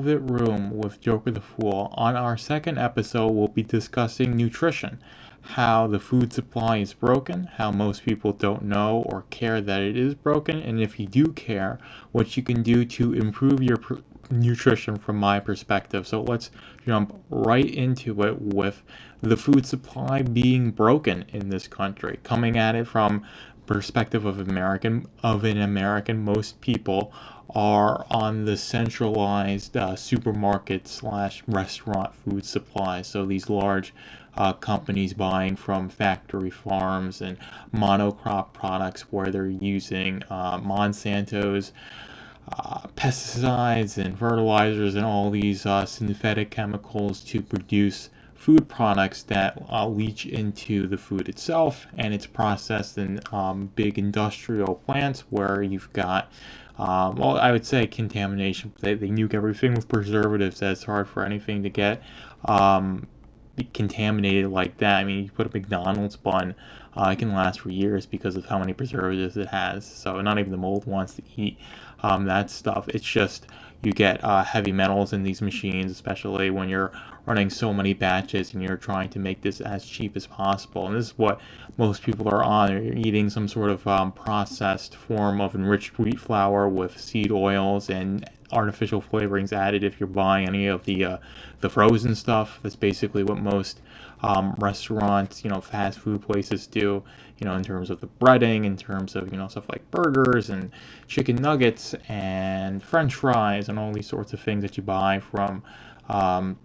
Private Room with Jokerthefool. On our second episode, we'll be discussing nutrition, how the food supply is broken, how most people don't know or care that it is broken, and if you do care, what you can do to improve your nutrition from my perspective. So let's jump right into it with the food supply being broken in this country. Coming at it from perspective of an American, most people are on the centralized supermarket slash restaurant food supply. So these large companies buying from factory farms and monocrop products where they're using Monsanto's pesticides and fertilizers and all these synthetic chemicals to produce food products that leach into the food itself, and it's processed in big industrial plants where you've got well, I would say contamination. They nuke everything with preservatives. That's hard for anything to get contaminated like that. I mean, you put a McDonald's bun, it can last for years because of how many preservatives it has. So not even the mold wants to eat that stuff. It's just you get heavy metals in these machines, especially when you're running so many batches and you're trying to make this as cheap as possible. And this is what most people are on. They're eating some sort of processed form of enriched wheat flour with seed oils and artificial flavorings added. If you're buying any of the frozen stuff, that's basically what most restaurants, fast food places do, in terms of the breading, in terms of, stuff like burgers and chicken nuggets and French fries and all these sorts of things that you buy from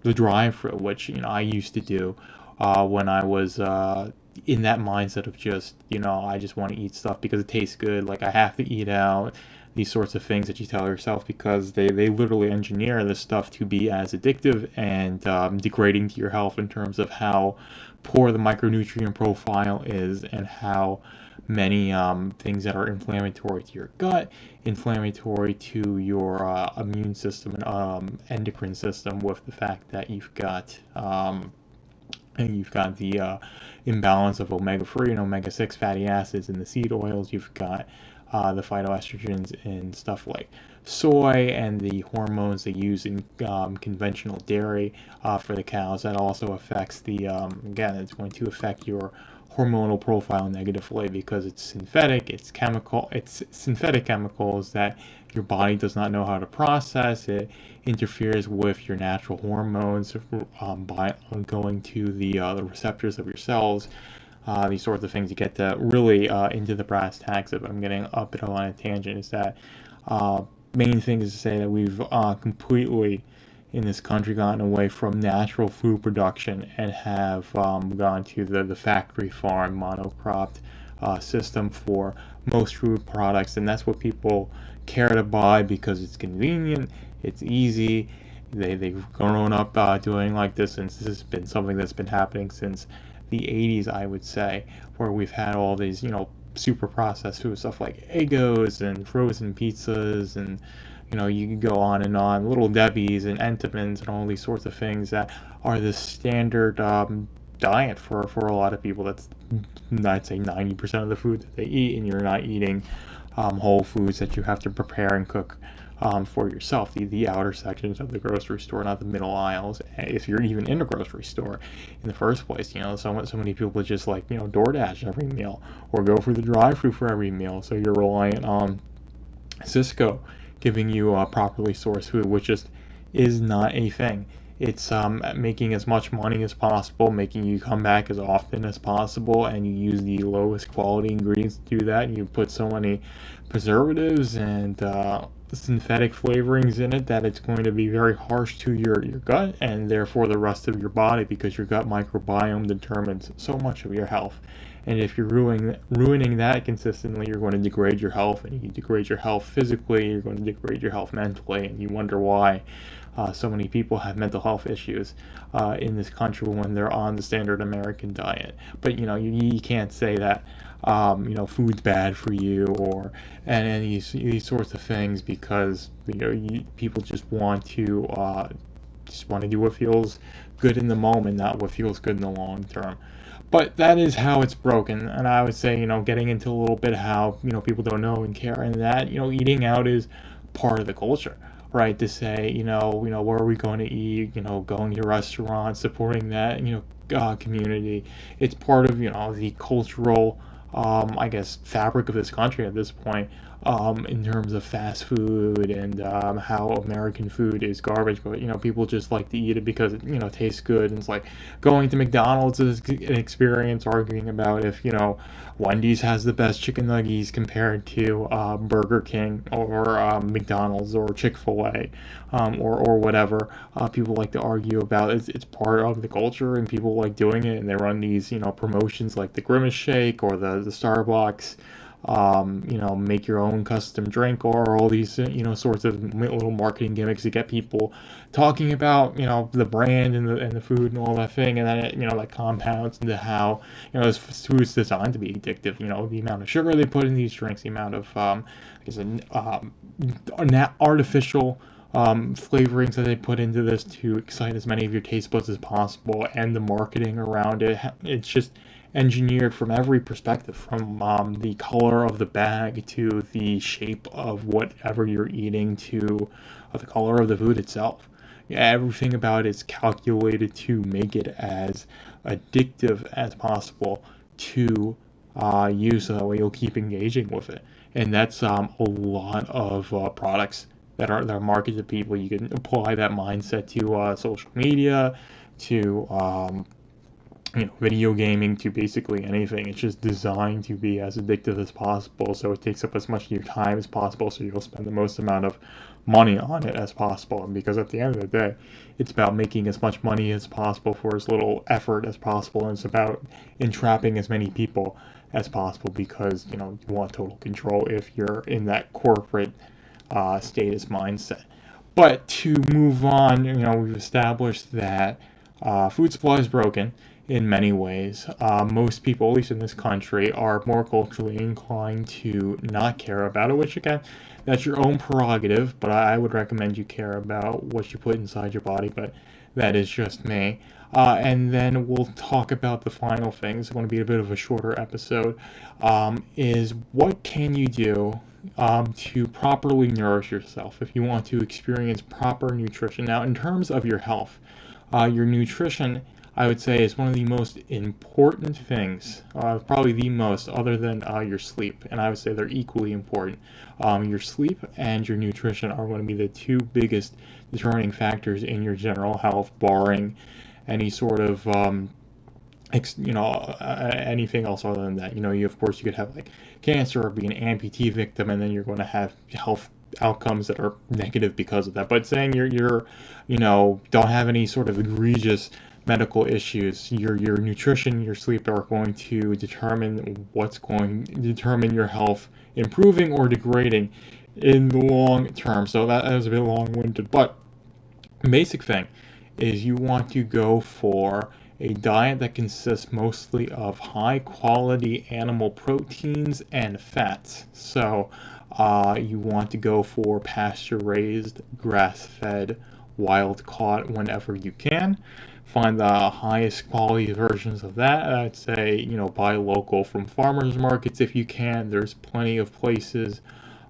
the drive-thru, which, I used to do when I was in that mindset of just, I just want to eat stuff because it tastes good, like I have to eat out, these sorts of things that you tell yourself, because they literally engineer this stuff to be as addictive and degrading to your health in terms of how poor the micronutrient profile is and how many things that are inflammatory to your gut, inflammatory to your immune system and endocrine system, with the fact that you've got the imbalance of omega-3 and omega-6 fatty acids in the seed oils. You've got the phytoestrogens in stuff like soy and the hormones they use in conventional dairy for the cows. That also affects again, it's going to affect your hormonal profile negatively because it's synthetic chemicals that your body does not know how to process. It interferes with your natural hormones by going to the receptors of your cells. These sorts of things. You get to really into the brass tacks of it. I'm getting a bit on a tangent. Is that main thing is to say that we've completely in this country gotten away from natural food production and have gone to the factory farm monocropped system for most food products, and that's what people care to buy because it's convenient, it's easy. They've grown up doing like this, and this has been something that's been happening since the 80s, I would say, where we've had all these, super processed food stuff like Eggos and frozen pizzas, and you can go on and on, Little Debbie's and Entenmann's and all these sorts of things that are the standard diet for a lot of people. That's, I'd say, 90% of the food that they eat, and you're not eating whole foods that you have to prepare and cook for yourself. The outer sections of the grocery store, not the middle aisles, if you're even in a grocery store in the first place. So many people just like, DoorDash every meal or go for the drive-thru for every meal. So you're reliant on Cisco giving you properly sourced food, which just is not a thing. It's making as much money as possible, making you come back as often as possible, and you use the lowest quality ingredients to do that. And you put so many preservatives and synthetic flavorings in it that it's going to be very harsh to your gut and therefore the rest of your body, because your gut microbiome determines so much of your health. And if you're ruining that consistently, you're going to degrade your health, and you degrade your health physically, you're going to degrade your health mentally, and you wonder why so many people have mental health issues in this country when they're on the standard American diet. But you can't say that food's bad for you and these sorts of things, because people just want to do what feels good in the moment, not what feels good in the long term. But that is how it's broken, and I would say, getting into a little bit how, people don't know and care, and that, eating out is part of the culture. right? To say, where are we going to eat? Going to restaurants, supporting that, community. It's part of, the cultural, I guess, fabric of this country at this point, in terms of fast food and how American food is garbage, but people just like to eat it because it tastes good. And it's like going to McDonald's is an experience, arguing about if Wendy's has the best chicken nuggets compared to Burger King or McDonald's or Chick-fil-A, or whatever. People like to argue about it. It's part of the culture, and people like doing it, and they run these promotions like the Grimace Shake or the Starbucks, make your own custom drink, or all these, sorts of little marketing gimmicks to get people talking about, the brand and the food and all that thing. And then it, that compounds into how, this food's designed to be addictive. The amount of sugar they put in these drinks, the amount of, artificial flavorings that they put into this to excite as many of your taste buds as possible, and the marketing around it. It's just engineered from every perspective, from the color of the bag to the shape of whatever you're eating to the color of the food itself. Yeah, everything about it is calculated to make it as addictive as possible to you, so that way you'll keep engaging with it. And that's a lot of products that are marketed to people. You can apply that mindset to social media, to video gaming, to basically anything. It's just designed to be as addictive as possible, so it takes up as much of your time as possible, so you'll spend the most amount of money on it as possible. And because at the end of the day, it's about making as much money as possible for as little effort as possible, and it's about entrapping as many people as possible, because you want total control if you're in that corporate status mindset. But to move on, we've established that food supply is broken in many ways. Most people, at least in this country, are more culturally inclined to not care about it, which again, that's your own prerogative, but I would recommend you care about what you put inside your body, but that is just me. And then we'll talk about the final thing. It's going to be a bit of a shorter episode, is what can you do to properly nourish yourself if you want to experience proper nutrition. Now, in terms of your health, your nutrition, I would say, is one of the most important things, probably the most, other than your sleep. And I would say they're equally important. Your sleep and your nutrition are going to be the two biggest determining factors in your general health, barring any sort of anything else other than that. Of course, you could have like cancer or be an amputee victim, and then you're going to have health outcomes that are negative because of that. But saying you're don't have any sort of egregious medical issues, your nutrition, your sleep are going to determine your health improving or degrading in the long term. So that was a bit long-winded, but basic thing is you want to go for a diet that consists mostly of high quality animal proteins and fats. So you want to go for pasture raised, grass fed, wild caught whenever you can. Find the highest quality versions of that. I'd say, buy local from farmers markets if you can. There's plenty of places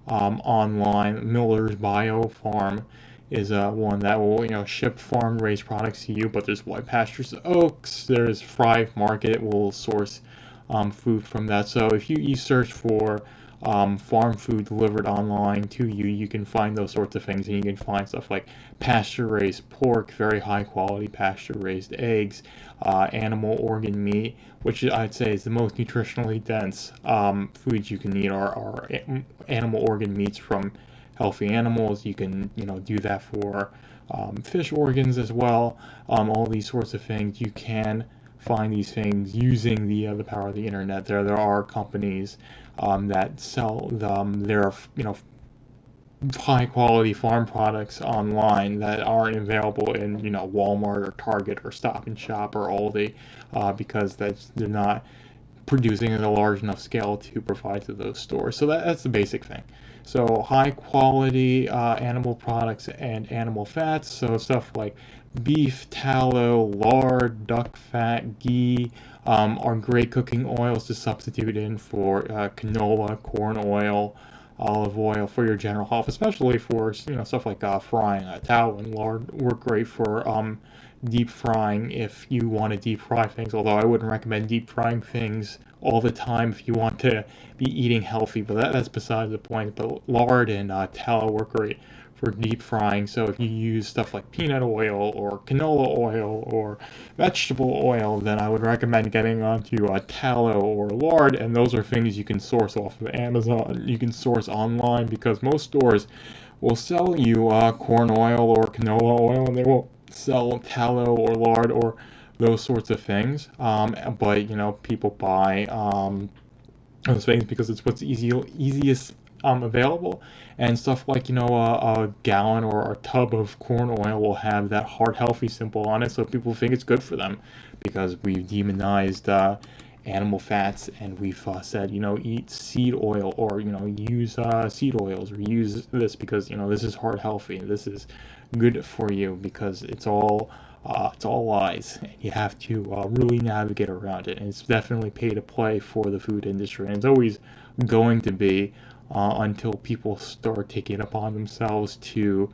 online. Miller's Bio Farm is one that will, ship farm-raised products to you. But there's White Pastures Oaks. There's Thrive Market will source food from that. So if you search for farm food delivered online to you, you can find those sorts of things, and you can find stuff like pasture-raised pork, very high-quality pasture-raised eggs, animal organ meat, which I'd say is the most nutritionally dense foods you can eat are animal organ meats from healthy animals. You can, do that for fish organs as well. All these sorts of things. You can find these things using the power of the internet. There are companies that sell their high quality farm products online that aren't available in Walmart or Target or Stop and Shop or Aldi, because they're not producing at a large enough scale to provide to those stores. So that's the basic thing. So high quality animal products and animal fats, so stuff like beef, tallow, lard, duck fat, ghee, are great cooking oils to substitute in for canola, corn oil, olive oil for your general health, especially for stuff like frying. Tallow and lard work great for deep frying if you want to deep fry things. Although I wouldn't recommend deep frying things all the time if you want to be eating healthy. But that's beside the point. But lard and tallow work great for deep frying. So if you use stuff like peanut oil or canola oil or vegetable oil, then I would recommend getting onto tallow or lard, and those are things you can source off of Amazon. You can source online because most stores will sell you corn oil or canola oil, and they won't sell tallow or lard or those sorts of things. But people buy those things because it's what's easiest available, and stuff like a gallon or a tub of corn oil will have that heart healthy symbol on it, so people think it's good for them because we've demonized animal fats, and we've said eat seed oil, or use seed oils, or use this because this is heart healthy, this is good for you, because it's all lies. You have to really navigate around it, and it's definitely pay to play for the food industry, and it's always going to be until people start taking it upon themselves to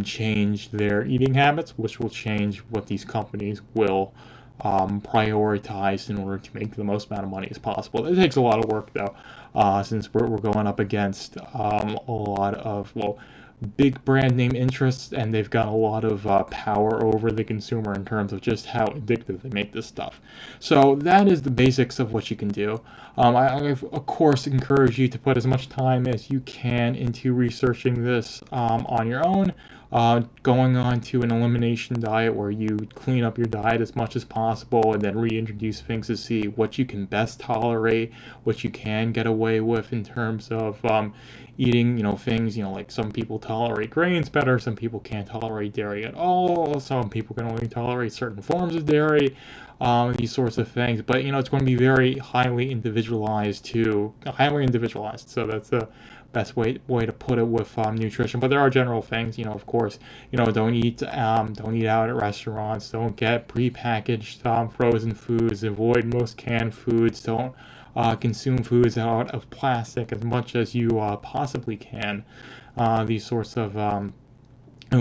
change their eating habits, which will change what these companies will prioritize in order to make the most amount of money as possible. It takes a lot of work, though, since we're going up against a lot of, big brand name interests, and they've got a lot of power over the consumer in terms of just how addictive they make this stuff. So that is the basics of what you can do. I of course encourage you to put as much time as you can into researching this on your own. Going on to an elimination diet where you clean up your diet as much as possible and then reintroduce things to see what you can best tolerate, what you can get away with in terms of eating, things, like some people tolerate grains better, some people can't tolerate dairy at all, some people can only tolerate certain forms of dairy, these sorts of things. But, it's going to be very highly individualized, so that's the best way to put it with nutrition. But there are general things, of course, don't eat out at restaurants, don't get prepackaged frozen foods, avoid most canned foods, don't consume foods out of plastic as much as you possibly can. These sorts of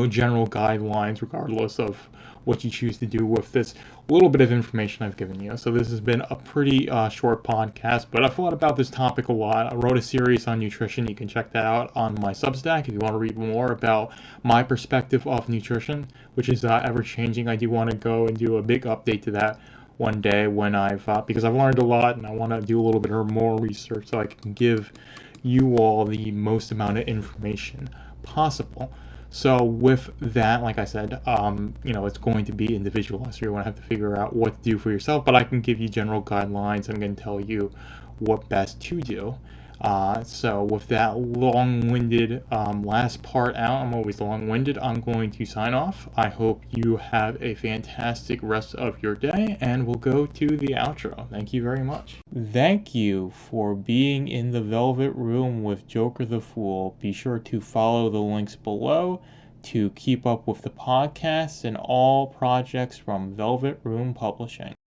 general guidelines, regardless of what you choose to do with this little bit of information I've given you. So this has been a pretty short podcast, but I've thought about this topic a lot. I wrote a series on nutrition. You can check that out on my Substack if you want to read more about my perspective of nutrition, which is ever changing. I do want to go and do a big update to that one day when because I've learned a lot, and I want to do a little bit more research so I can give you all the most amount of information possible. So with that, like I said, it's going to be individualized. So you're going to have to figure out what to do for yourself, but I can give you general guidelines. I'm going to tell you what best to do. So with that long-winded last part out, I'm always long-winded, I'm going to sign off. I hope you have a fantastic rest of your day, and we'll go to the outro. Thank you very much. Thank you for being in the Velvet Room with Jokerthefool. Be sure to follow the links below to keep up with the podcast and all projects from Velvet Room Publishing.